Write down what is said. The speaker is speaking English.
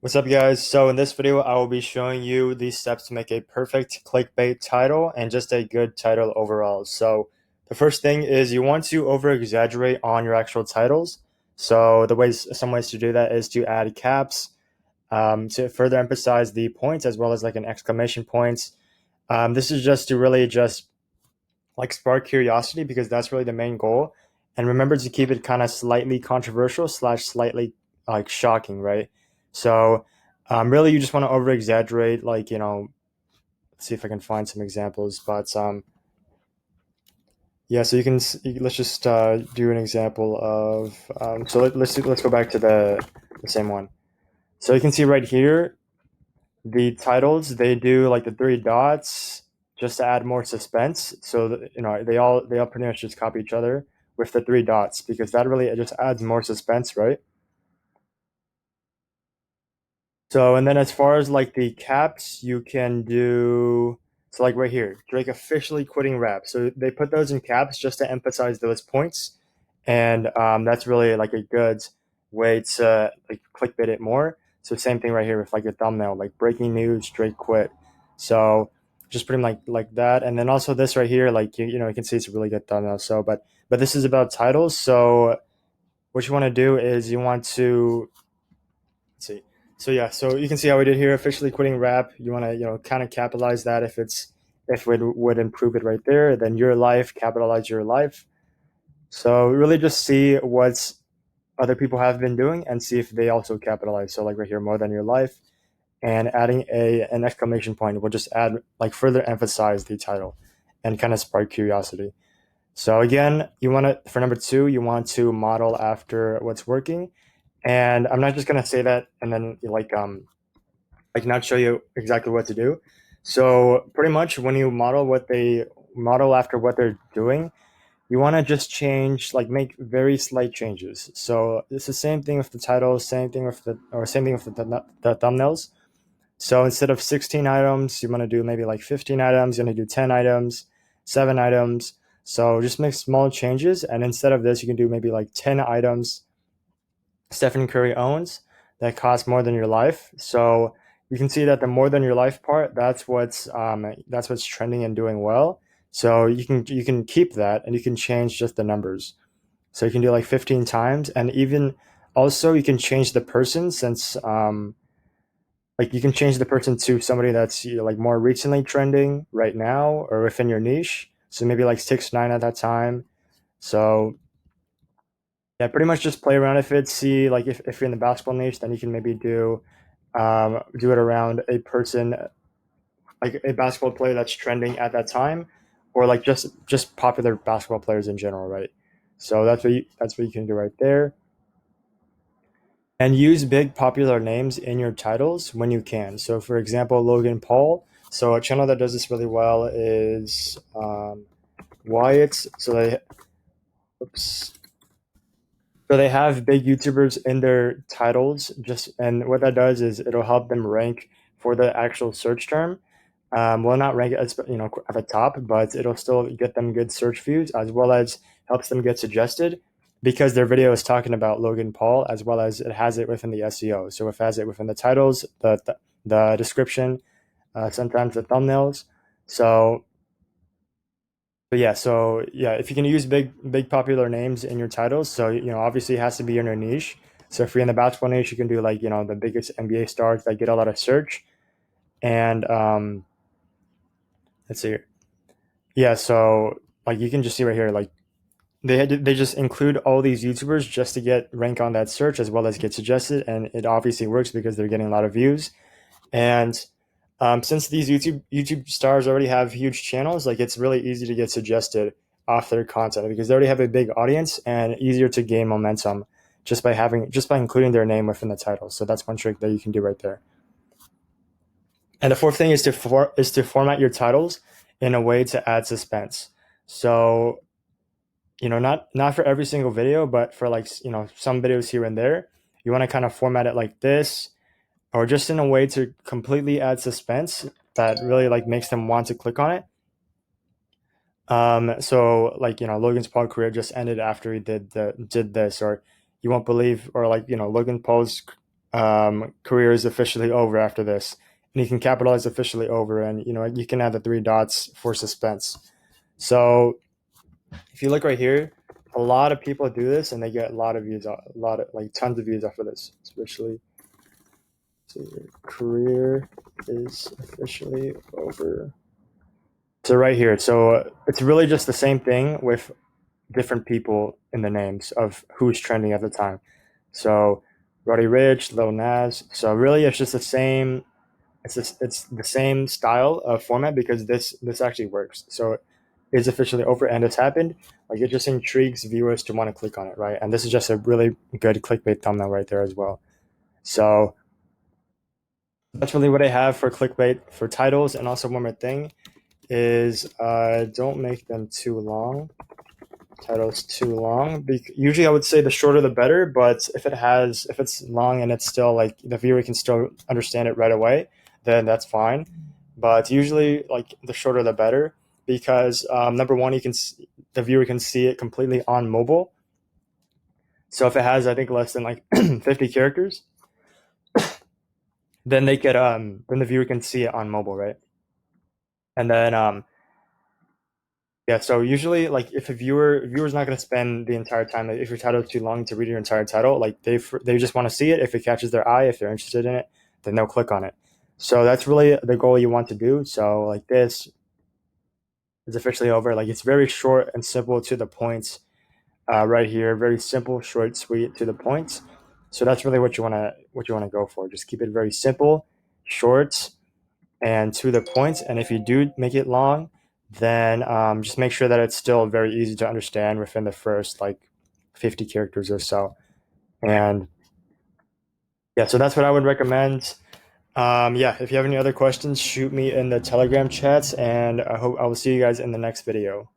What's up, guys? So in this video, I will be showing you the steps to make a perfect clickbait title and just a good title overall. So the first thing is you want to over-exaggerate on your actual titles. So some ways to do that is to add caps to further emphasize the points as well as like an exclamation point. This is just to really just like spark curiosity because that's really the main goal. And remember to keep it kind of slightly controversial slash slightly like shocking, right? So really you just want to over exaggerate, like, let's see if I can find some examples, but yeah, so let's just do an example of, let's go back to the same one. So you can see right here, the titles, they do like the three dots just to add more suspense. So that, they all pretty much just copy each other with the three dots because that really it just adds more suspense, right? So and then as far as like the caps, you can do so like right here, Drake officially quitting rap. So they put those in caps just to emphasize those points, and that's really like a good way to like clickbait it more. So same thing right here with like a thumbnail, like breaking news, Drake quit. So just put him like that, and then also this right here, like you can see it's a really good thumbnail. So but this is about titles. So what you want to do is you want to let's see. So yeah, so you can see how we did here, officially quitting rap. You want to kind of capitalize that if it would improve it right there. Then your life, capitalize your life. So really just see what other people have been doing and see if they also capitalize. So like right here, more than your life, and adding an exclamation point will just add like further emphasize the title and kind of spark curiosity. So again, you want to for number two, you want to model after what's working. And I'm not just gonna say that and then like not show you exactly what to do. So pretty much when you model after what they're doing, you want to just change, like make very slight changes. So it's the same thing with the title, same thing with the thumbnails. So instead of 16 items, you want to do maybe like 15 items, you're going to do 10 items, 7 items. So just make small changes. And instead of this, you can do maybe like 10 items Stephen Curry owns that cost more than your life. So you can see that the more than your life part, that's what's trending and doing well. So you can keep that and you can change just the numbers. So you can do like 15 times, and even also you can change the person since like you can change the person to somebody that's like more recently trending right now or within your niche. So maybe like 6 9 at that time. So yeah, pretty much just play around with it. See, like if you're in the basketball niche, then you can maybe do it around a person, like a basketball player that's trending at that time, or like just popular basketball players in general, right? So that's what you can do right there. And use big popular names in your titles when you can. So for example, Logan Paul. So a channel that does this really well is Wyatt. Oops. So they have big YouTubers in their titles, and what that does is it'll help them rank for the actual search term. Will not rank as at the top, but it'll still get them good search views as well as helps them get suggested because their video is talking about Logan Paul as well as it has it within the SEO. So it has it within the titles, the description, sometimes the thumbnails. So so yeah, if you can use big popular names in your titles, so obviously it has to be in your niche. So if you're in the basketball niche, you can do like the biggest NBA stars that get a lot of search. And let's see, yeah, so like you can just see right here, like they just include all these YouTubers just to get rank on that search as well as get suggested, and it obviously works because they're getting a lot of views. And since these YouTube stars already have huge channels, like it's really easy to get suggested off their content because they already have a big audience and easier to gain momentum just by including their name within the title. So that's one trick that you can do right there. And the fourth thing is to format your titles in a way to add suspense. So not for every single video, but for like some videos here and there, you want to kind of format it like this, or just in a way to completely add suspense that really like makes them want to click on it. So like Logan's Paul career just ended after he did this, or you won't believe, or like Logan Paul's career is officially over after this. And you can capitalize officially over, and you can add the three dots for suspense. So if you look right here, a lot of people do this and they get a lot of views, a lot of like tons of views off of this, especially. So your career is officially over. So right here, so it's really just the same thing with different people in the names of who's trending at the time. So Roddy Ricch, Lil Nas. So really, it's just the same. It's the same style of format because this actually works. So is officially over and it's happened. Like it just intrigues viewers to want to click on it, right? And this is just a really good clickbait thumbnail right there as well. So that's really what I have for clickbait for titles. And also one more thing is don't make them too long. Titles too long. Usually I would say the shorter the better, but if it's long and it's still like the viewer can still understand it right away, then that's fine. But usually like the shorter the better because number one, the viewer can see it completely on mobile. So if it has I think less than like 50 characters, then then the viewer can see it on mobile, right? And then yeah, so usually, like, if viewer's not going to spend the entire time, like, if your title is too long to read your entire title, like they just want to see it. If it catches their eye, if they're interested in it, then they'll click on it. So that's really the goal you want to do. So like this is officially over. Like it's very short and simple to the points, right here. Very simple, short, sweet, to the points. So that's really what you wanna go for. Just keep it very simple, short, and to the point. And if you do make it long, then just make sure that it's still very easy to understand within the first like 50 characters or so. And yeah, so that's what I would recommend. Yeah, if you have any other questions, shoot me in the Telegram chats, and I hope I will see you guys in the next video.